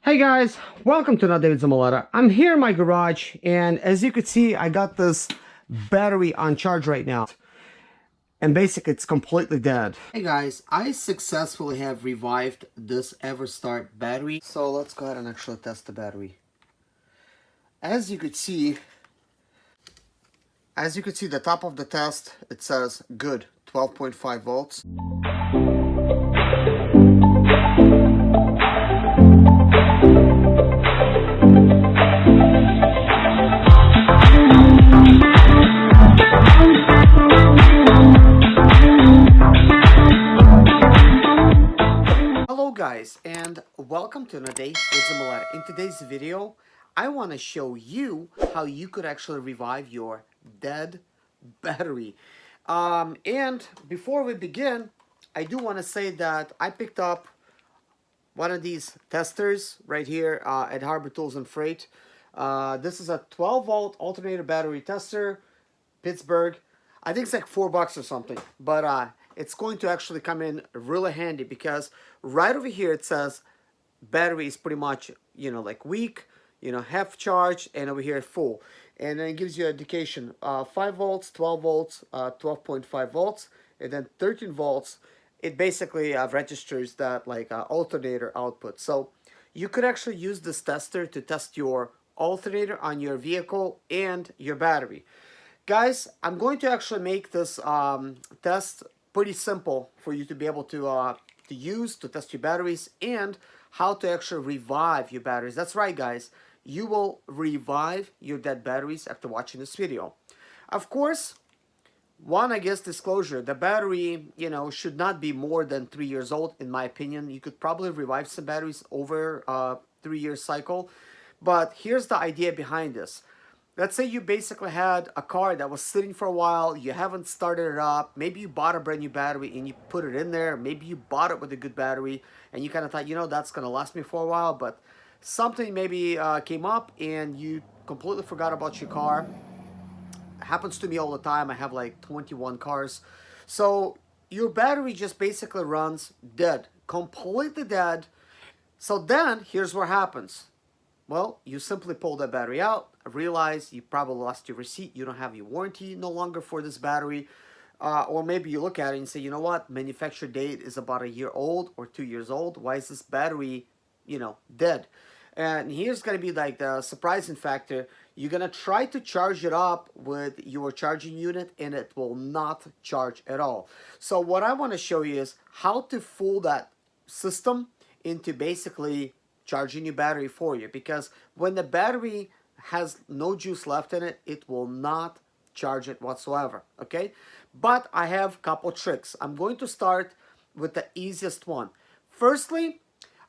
Hey guys, welcome to another Zimaleta. I'm here in my garage, and as you can see, I got this battery on charge right now. And basically, it's completely dead. Hey guys, I successfully have revived this EverStart battery. So let's go ahead and actually test the battery. As you could see, the top of the test, it says good, 12.5 volts. Hello guys, and welcome to another day with Zimaleta. In today's video, I want to show you how you could actually revive your dead battery. And before we begin, I do want to say that I picked up one of these testers right here at Harbor Tools and Freight. This is a 12 volt alternator battery tester, Pittsburgh. I think it's like $4 or something, but it's going to actually come in really handy because right over here it says battery is pretty much, like weak, half charged, and over here full. And then it gives you an indication, 5 volts, 12 volts, 12.5 volts, and then 13 volts. It basically registers that like alternator output. So you could actually use this tester to test your alternator on your vehicle and your battery. Guys, I'm going to actually make this test pretty simple for you to be able to use to test your batteries and how to actually revive your batteries. That's right, guys. You will revive your dead batteries after watching this video. Of course, I guess disclosure, the battery, should not be more than 3 years old, in my opinion. You could probably revive some batteries over a 3-year cycle. But here's the idea behind this. Let's say you basically had a car that was sitting for a while, you haven't started it up, maybe you bought a brand new battery and you put it in there, maybe you bought it with a good battery and you kind of thought, that's going to last me for a while, but something maybe came up and you completely forgot about your car. It happens to me all the time. I have like 21 cars. So your battery just basically runs dead, completely dead. So then here's what happens. Well, you simply pull the battery out, realize you probably lost your receipt, you don't have your warranty no longer for this battery, or maybe you look at it and say, you know what, manufacture date is about a year old or 2 years old, why is this battery, dead? And here's going to be like the surprising factor. You're going to try to charge it up with your charging unit and it will not charge at all. So what I want to show you is how to fool that system into basically charging your battery for you, because when the battery has no juice left in it, it will not charge it whatsoever. Okay, but I have a couple tricks. I'm going to start with the easiest one. Firstly,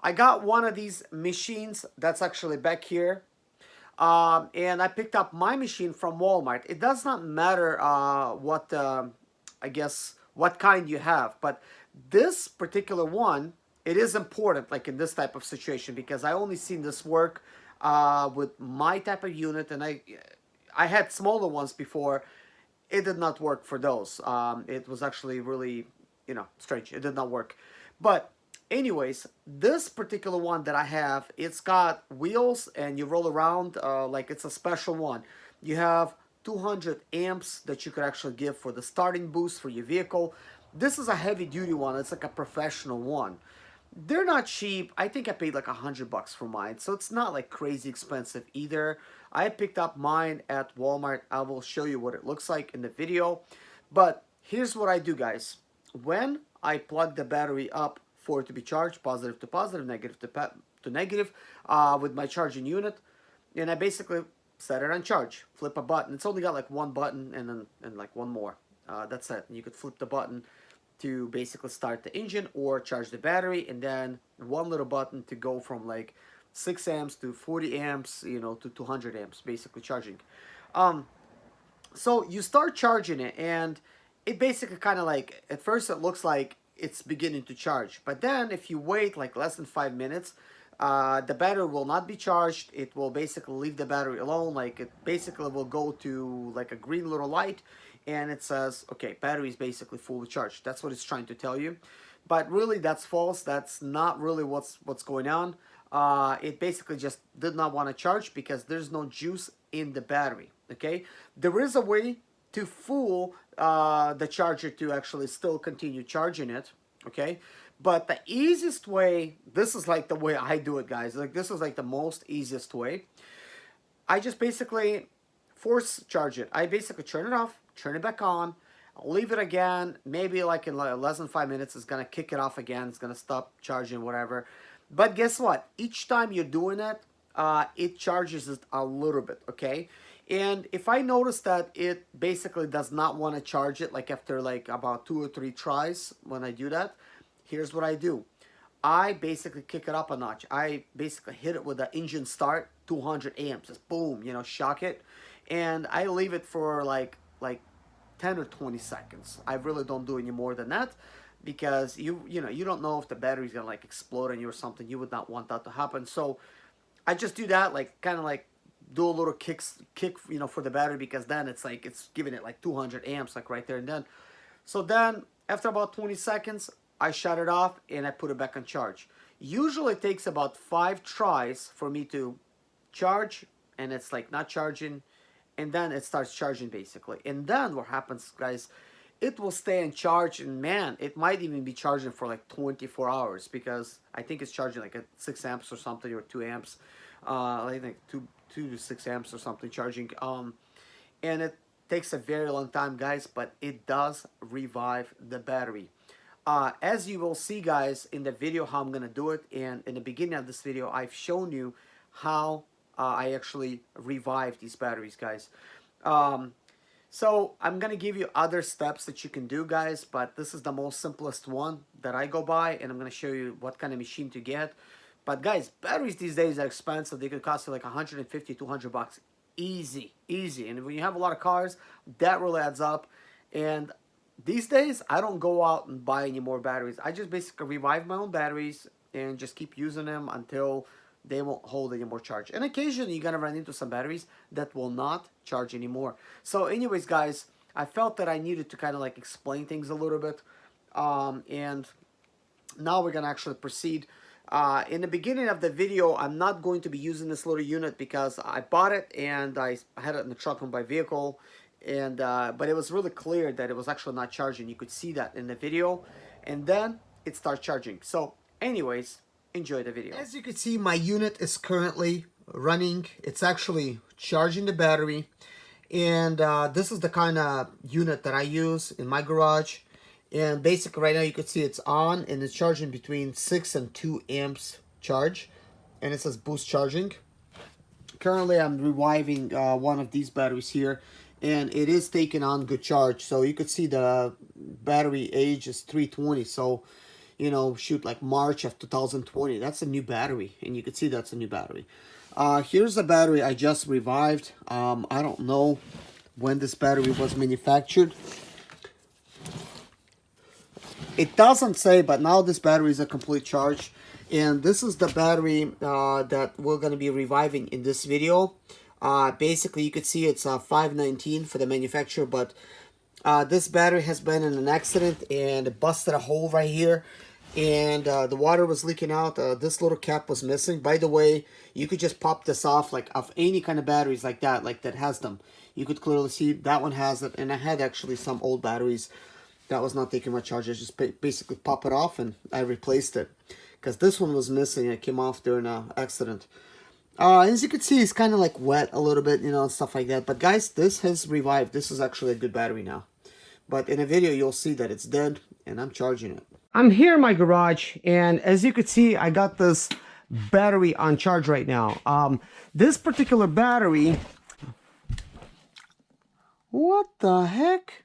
I got one of these machines that's actually back here, and I picked up my machine from Walmart. It does not matter what I guess what kind you have, but this particular one, it is important, like in this type of situation, because I only seen this work with my type of unit, and I had smaller ones before. It did not work for those. It was actually really, strange. It did not work. But anyways, this particular one that I have, it's got wheels, and you roll around like it's a special one. You have 200 amps that you could actually give for the starting boost for your vehicle. This is a heavy duty one. It's like a professional one. They're not cheap. I think I paid like $100 for mine, so it's not like crazy expensive either. I picked up mine at Walmart. I will show you what it looks like in the video. But here's what I do, guys. When I plug the battery up for it to be charged, positive to positive, negative to negative, with my charging unit, and I basically set it on charge. Flip a button. It's only got like one button and like one more. That's it. And you could flip the button to basically start the engine or charge the battery, and then one little button to go from like 6 amps to 40 amps, to 200 amps, basically charging. So you start charging it, and it basically kind of like, at first it looks like it's beginning to charge, but then if you wait like less than 5 minutes, the battery will not be charged. It will basically leave the battery alone. Like it basically will go to like a green little light, and it says, okay, battery is basically fully charged. That's what it's trying to tell you. But really, that's false. That's not really what's going on. it basically just did not want to charge because there's no juice in the battery. Okay, there is a way to fool the charger to actually still continue charging it. Okay, but the easiest way, this is like the way I do it, guys. Like, this is like the most easiest way. I just basically force charge it. I basically turn it off, turn it back on, I'll leave it again. Maybe like in less than 5 minutes, it's gonna kick it off again. It's gonna stop charging, whatever. But guess what? Each time you're doing it, it charges it a little bit, okay? And if I notice that it basically does not want to charge it, like after like about 2 or 3 tries when I do that, here's what I do. I basically kick it up a notch. I basically hit it with the engine start, 200 amps, just boom, you know, shock it. And I leave it for like 10 or 20 seconds. I really don't do any more than that, because you know, you don't know if the battery's gonna like explode on you or something. You would not want that to happen. So I just do that, like kind of like do a little kick, you know, for the battery, because then it's like it's giving it like 200 amps, like right there and then. So then after about 20 seconds, I shut it off and I put it back on charge. Usually it takes about 5 tries for me to charge, and it's like not charging, and then it starts charging basically. And then what happens, guys, it will stay in charge, and man, it might even be charging for like 24 hours, because I think it's charging like at 6 amps or something, or 2 amps. I think 2 to 6 amps or something charging. And it takes a very long time, guys, but it does revive the battery. As you will see, guys, in the video how I'm gonna do it, and in the beginning of this video I've shown you how I actually revive these batteries, guys. So I'm gonna give you other steps that you can do, guys, but this is the most simplest one that I go by, and I'm gonna show you what kind of machine to get. But guys, batteries these days are expensive. They could cost you like 150, 200 bucks. Easy. And when you have a lot of cars, that really adds up. And these days, I don't go out and buy any more batteries. I just basically revive my own batteries and just keep using them until they won't hold any more charge. And occasionally, you're going to run into some batteries that will not charge anymore. So anyways, guys, I felt that I needed to kind of like explain things a little bit. And now we're going to actually proceed. In the beginning of the video, I'm not going to be using this little unit because I bought it and I had it in the truck on my vehicle. And but it was really clear that it was actually not charging. You could see that in the video, and then it starts charging. So anyways, enjoy the video. As you can see, my unit is currently running. It's actually charging the battery, and this is the kind of unit that I use in my garage. And basically right now you can see it's on and it's charging between 6 and 2 amps charge, and it says boost charging. Currently I'm reviving one of these batteries here, and it is taking on good charge. So you could see the battery age is 320. So, you know, shoot, like March of 2020. That's a new battery, and you can see that's a new battery. Here's the battery I just revived. I don't know when this battery was manufactured. It doesn't say, but now this battery is a complete charge. And this is the battery that we're going to be reviving in this video. Basically, you could see it's 519 for the manufacturer, but this battery has been in an accident and it busted a hole right here. And the water was leaking out. This little cap was missing. By the way, you could just pop this off, like of any kind of batteries like that has them. You could clearly see that one has it. And I had actually some old batteries that was not taking my charge. I just basically pop it off and I replaced it, because this one was missing. It came off during an accident. As you can see, it's kind of like wet a little bit, you know, and stuff like that. But guys, this has revived. This is actually a good battery now. But in a video, you'll see that it's dead, and I'm charging it. I'm here in my garage, and as you can see, I got this battery on charge right now. This particular battery... What the heck?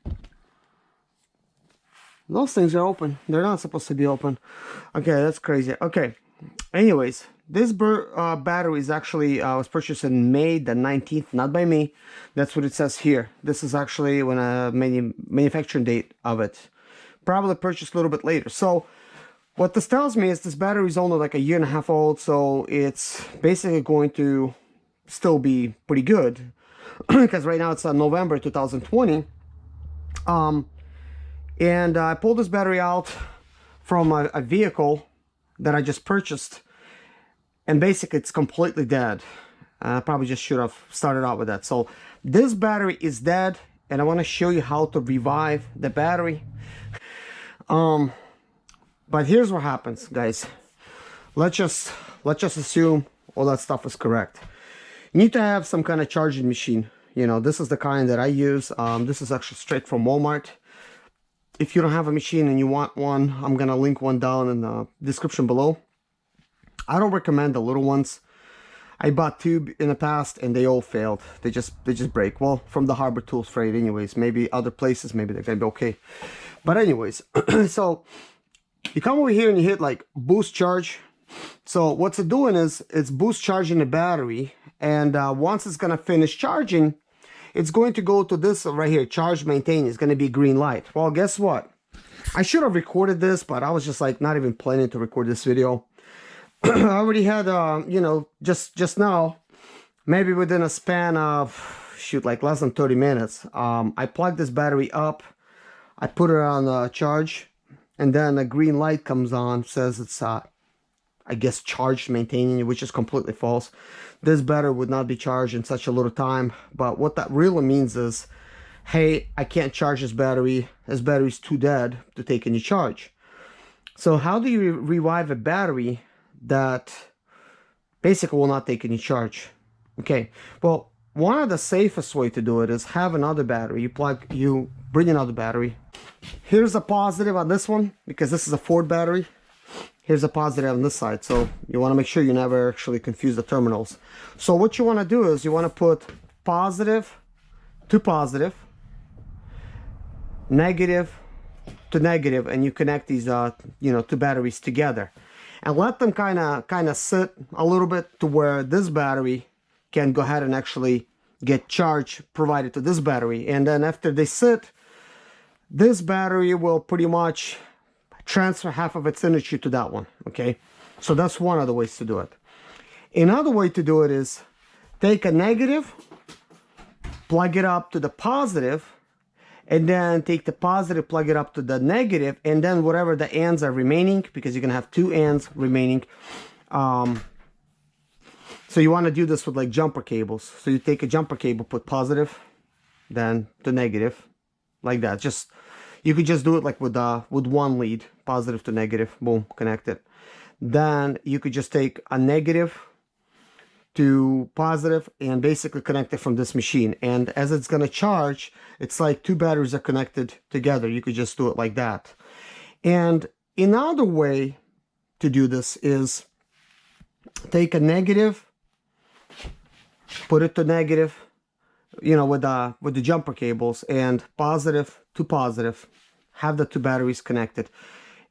Those things are open. They're not supposed to be open. Okay, that's crazy. Okay, anyways, this battery is actually was purchased in May the 19th, not by me. That's what it says here. This is actually when manufacturing date of it. Probably purchased a little bit later. So what this tells me is this battery is only like a 1.5 years old, so it's basically going to still be pretty good. Because right now it's November 2020. And I pulled this battery out from a vehicle that I just purchased. and basically it's completely dead. I probably just should have started out with that. So this battery is dead, and I want to show you how to revive the battery. But here's what happens, guys. Let's just assume all that stuff is correct. You need to have some kind of charging machine. You know, this is the kind that I use. This is actually straight from Walmart. If you don't have a machine and you want one, I'm gonna link one down in the description below. I don't recommend the little ones. I bought two in the past and they all failed. They just break. Well, from the Harbor Tools Freight anyways. Maybe other places, maybe they're gonna be okay. But anyways, so you come over here and you hit like boost charge. So what's it doing is it's boost charging the battery, and once it's gonna finish charging, it's going to go to this right here, charge maintain. It's gonna be green light. Well, guess what? I should have recorded this, but I was just like not even planning to record this video. I already had, you know, just now, maybe within a span of, shoot, like less than 30 minutes, I plugged this battery up, I put it on charge, and then a green light comes on, says it's, I guess, charged maintaining, which is completely false. This battery would not be charged in such a little time, but what that really means is, hey, I can't charge this battery. This battery's too dead to take any charge. So how do you revive a battery that basically will not take any charge? Okay, well, one of the safest way to do it is have another battery. You bring another battery. Here's a positive on this one, because this is a Ford battery. Here's a positive on this side, so you want to make sure you never actually confuse the terminals. So what you want to do is you want to put positive to positive, negative to negative, and you connect these you know, two batteries together, and let them kind of sit a little bit to where this battery can go ahead and actually get charge provided to this battery. And then after they sit, this battery will pretty much transfer half of its energy to that one. Okay, so that's one of the ways to do it. Another way to do it is take a negative, plug it up to the positive, and then take the positive, plug it up to the negative, and then whatever the ends are remaining, because you're gonna have two ends remaining. So you want to do this with like jumper cables. So you take a jumper cable, put positive, then to negative, like that. Just, you could just do it like with one lead, positive to negative, boom, connect it. Then you could just take a negative to positive and basically connect it from this machine. And as it's going to charge, it's like two batteries are connected together. You could just do it like that. And another way to do this is take a negative, put it to negative, you know, with the jumper cables, and positive to positive, have the two batteries connected.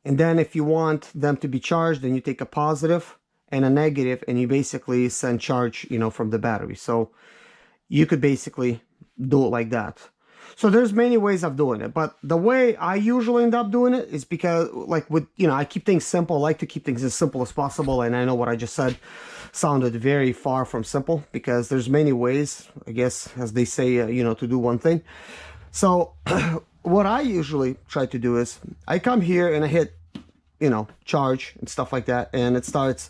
And then if you want them to be charged, then you take a positive and a negative, and you basically send charge, you know, from the battery. So you could basically do it like that. So there's many ways of doing it, but the way I usually end up doing it is because, like, with, you know, I keep things simple. I like to keep things as simple as possible, and I know what I just said sounded very far from simple, because there's many ways, I guess, as they say, you know, to do one thing. So what I usually try to do is I come here and I hit, you know, charge and stuff like that, and it starts,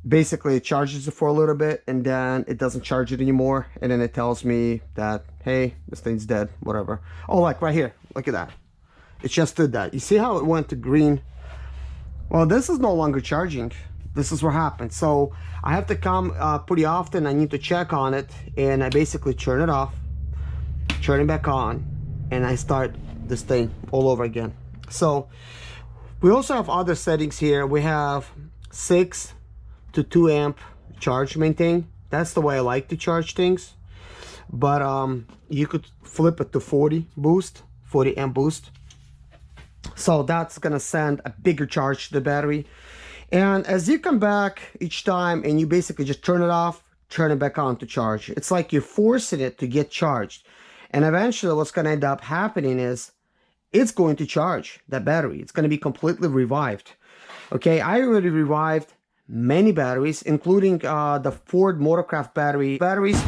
basically it charges it for a little bit, and then it doesn't charge it anymore, and then it tells me that, hey, this thing's dead, whatever. Oh, like right here, look at that, it just did that. You see how it went to green? Well, this is no longer charging. This is what happened. So I have to come pretty often. I need to check on it, and I basically turn it off, turn it back on, and I start this thing all over again. So we also have other settings here. We have 6 to 2 amp charge maintain. That's the way I like to charge things, but you could flip it to 40 amp boost. So that's gonna send a bigger charge to the battery. And as you come back each time and you basically just turn it off, turn it back on to charge, it's like you're forcing it to get charged. And eventually what's gonna end up happening is it's going to charge that battery. It's gonna be completely revived. Okay, I already revived many batteries, including the Ford Motorcraft batteries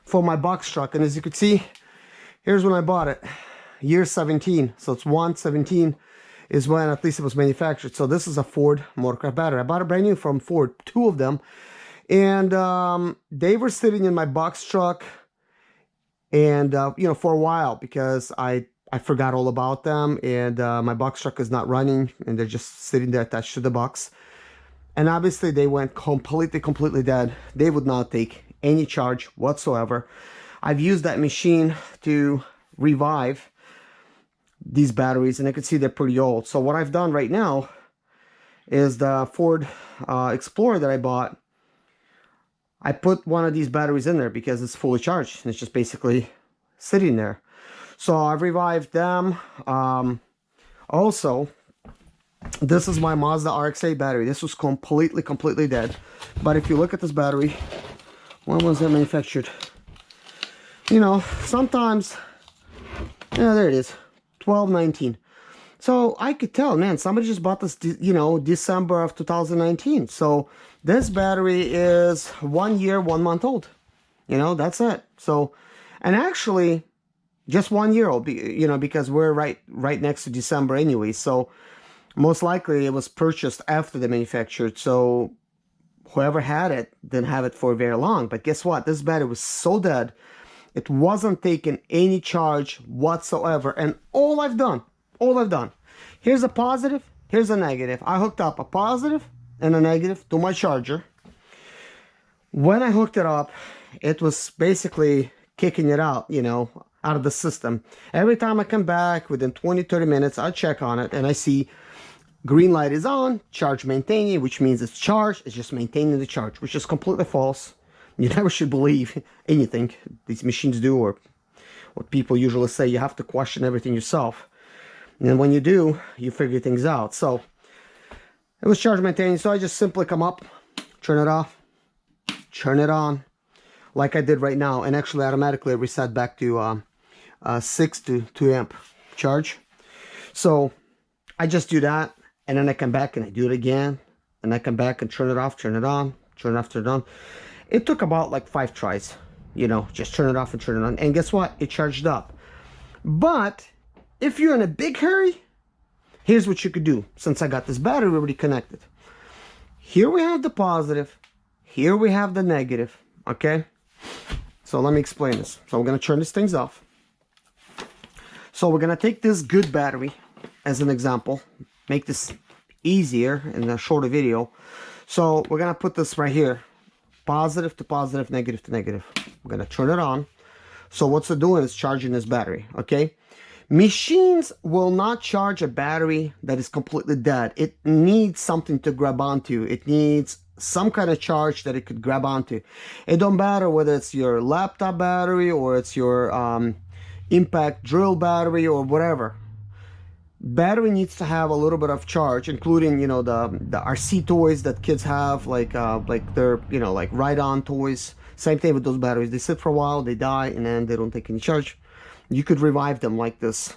for my box truck. And as you can see, here's when I bought it, year 17. So it's 1/17 is when at least it was manufactured. So this is a Ford motorcraft battery. I bought a brand new from Ford, 2 of them, and they were sitting in my box truck, and you know, for a while, because I forgot all about them, and my box truck is not running, and they're just sitting there attached to the box. And obviously they went completely dead. They would not take any charge whatsoever. I've used that machine to revive these batteries, and I can see they're pretty old. So what I've done right now is the Ford Explorer that I bought, I put one of these batteries in there because it's fully charged, and it's just basically sitting there. So I've revived them. Also, this is my Mazda RX-8 battery. This was completely dead. But if you look at this battery, when was it manufactured? You know, sometimes, yeah, there it is, 12/19. So I could tell, man, somebody just bought this, you know, December of 2019. So this battery is 1 year, 1 month old. You know, that's it. So, and actually, just 1 year old, you know, because we're right next to December anyway. So most likely it was purchased after the manufactured. So whoever had it didn't have it for very long. But guess what? This battery was so dead, it wasn't taking any charge whatsoever. And all I've done, here's a positive, here's a negative. I hooked up a positive and a negative to my charger. When I hooked it up, it was basically kicking it out, you know, out of the system. Every time I come back, within 20-30 minutes, I check on it and I see green light is on, charge maintaining, which means it's charged. It's just maintaining the charge, which is completely false. You never should believe anything these machines do, or what people usually say. You have to question everything yourself. And when you do, you figure things out. So it was charge maintaining. So I just simply come up, turn it off, turn it on, like I did right now, and actually automatically reset back to 6 to 2 amp charge. So I just do that, and then I come back and I do it again, and I come back and turn it off, turn it on, turn it off, turn it on. It took about like 5 tries, you know, just turn it off and turn it on. And guess what? It charged up. But if you're in a big hurry, here's what you could do. Since I got this battery already connected, here we have the positive, here we have the negative. Okay, so let me explain this. So we're going to turn these things off. So we're going to take this good battery as an example, make this easier in a shorter video. So we're going to put this right here, positive to positive, negative to negative. We're going to turn it on. So what's it doing is charging this battery. Okay, machines will not charge a battery that is completely dead. It needs something to grab onto. It needs some kind of charge that it could grab onto. It don't matter whether it's your laptop battery or it's your impact drill battery or whatever. Battery needs to have a little bit of charge, including, you know, the RC toys that kids have, like they're, you know, like ride-on toys. Same thing with those batteries. They sit for a while, they die, and then they don't take any charge. You could revive them like this.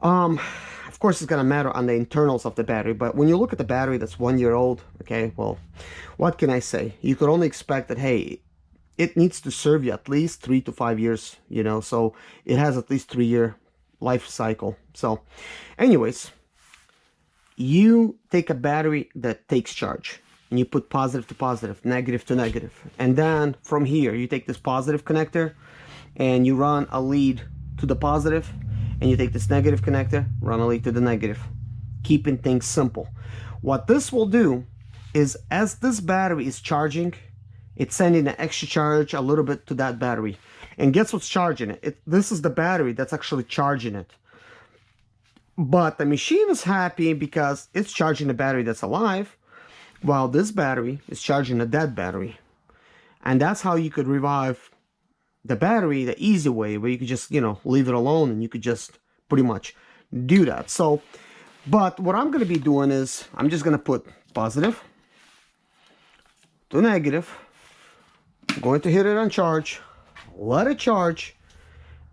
Of course, it's gonna matter on the internals of the battery, but when you look at the battery that's 1 year old, okay, well, what can I say? You could only expect that, hey, it needs to serve you at least 3 to 5 years, you know, so it has at least 3-year life cycle. So anyways, you take a battery that takes charge and you put positive to positive, negative to negative, and then from here you take this positive connector and you run a lead to the positive, and you take this negative connector, run a lead to the negative, keeping things simple. What this will do is, as this battery is charging, it's sending an extra charge a little bit to that battery. And guess what's charging it? This is the battery that's actually charging it. But the machine is happy because it's charging the battery that's alive, while this battery is charging a dead battery. And that's how you could revive the battery the easy way, where you could just, you know, leave it alone and you could just pretty much do that. So, but what I'm going to be doing is I'm just going to put positive to negative. I'm going to hit it on charge, let it charge,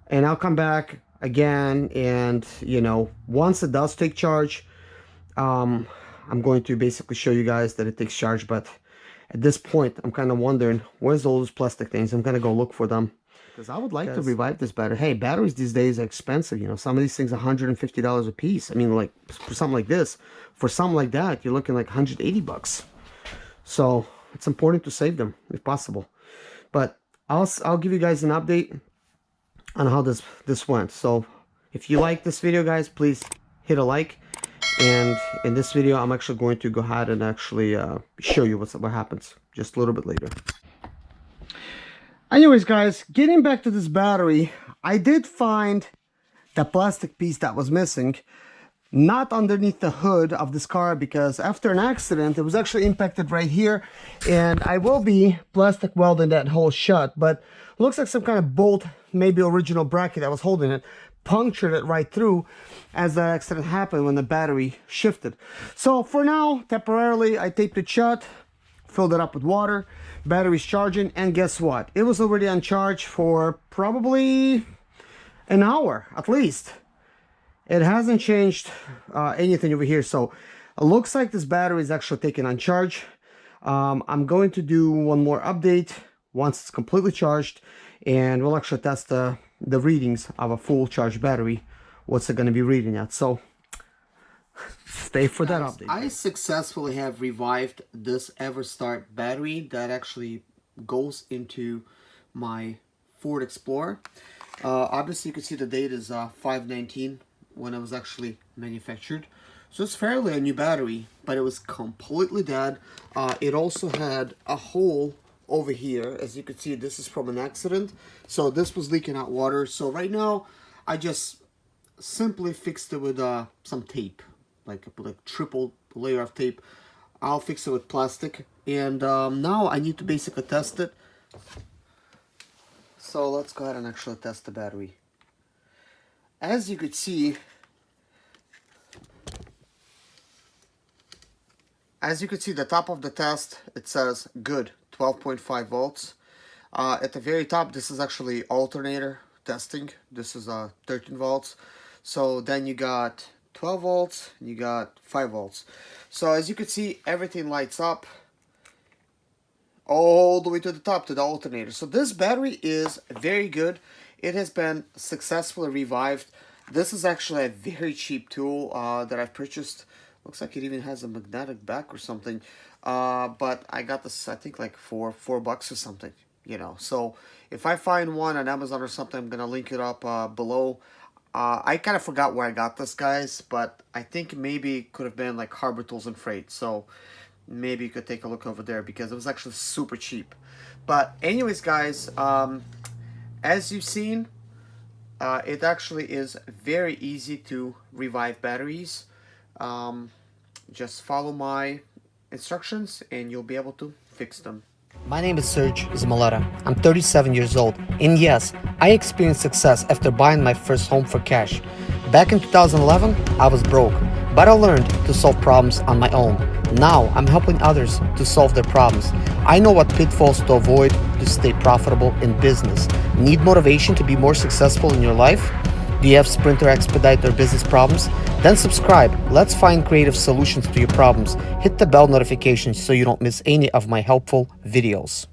and I'll come back again, and, you know, once it does take charge, I'm going to basically show you guys that it takes charge. But at this point, I'm kind of wondering, where's all those plastic things? I'm going to go look for them. Because I would like to revive this battery. Hey, batteries these days are expensive. You know, some of these things are $150 a piece. I mean, like, for something like this, for something like that, you're looking like 180 bucks. So it's important to save them if possible. But I'll give you guys an update on how this went. So if you like this video, guys, please hit a like. And in this video, I'm actually going to go ahead and actually show you what happens just a little bit later. Anyways, guys, getting back to this battery, I did find the plastic piece that was missing, not underneath the hood of this car, because after an accident, it was actually impacted right here, and I will be plastic welding that hole shut, but looks like some kind of bolt, maybe original bracket that was holding it, punctured it right through as the accident happened when the battery shifted. So for now, temporarily, I taped it shut, filled it up with water, battery's charging, and guess what? It was already on charge for probably an hour at least. It hasn't changed anything over here, so it looks like this battery is actually taken on charge. I'm going to do one more update once it's completely charged, and we'll actually test the readings of a full charged battery. What's it going to be reading at? So stay for that update. I successfully have revived this EverStart battery that actually goes into my Ford Explorer. Obviously, you can see the date is 5/19 when it was actually manufactured. So it's fairly a new battery, but it was completely dead. It also had a hole over here. As you can see, this is from an accident. So this was leaking out water. So right now, I just simply fixed it with some tape, like triple layer of tape. I'll fix it with plastic. And now I need to basically test it. So let's go ahead and actually test the battery. As you could see, the top of the test, it says good, 12.5 volts. At the very top, this is actually alternator testing. This is 13 volts. So then you got 12 volts, and you got 5 volts. So as you can see, everything lights up all the way to the top, to the alternator. So this battery is very good. It has been successfully revived. This is actually a very cheap tool that I've purchased. Looks like it even has a magnetic back or something. But I got this, I think, like for $4 or something, you know. So if I find one on Amazon or something, I'm gonna link it up below. I kind of forgot where I got this, guys, but I think maybe it could have been like Harbor Tools and Freight. So maybe you could take a look over there because it was actually super cheap. But anyways, guys, as you've seen, it actually is very easy to revive batteries. Just follow my instructions and you'll be able to fix them. My name is Serge Zimaleta. I'm 37 years old, and yes, I experienced success after buying my first home for cash. Back in 2011, I was broke, but I learned to solve problems on my own. Now, I'm helping others to solve their problems. I know what pitfalls to avoid to stay profitable in business. Need motivation to be more successful in your life? Do you have Sprinter, Expedite, or business problems? Then subscribe. Let's find creative solutions to your problems. Hit the bell notification so you don't miss any of my helpful videos.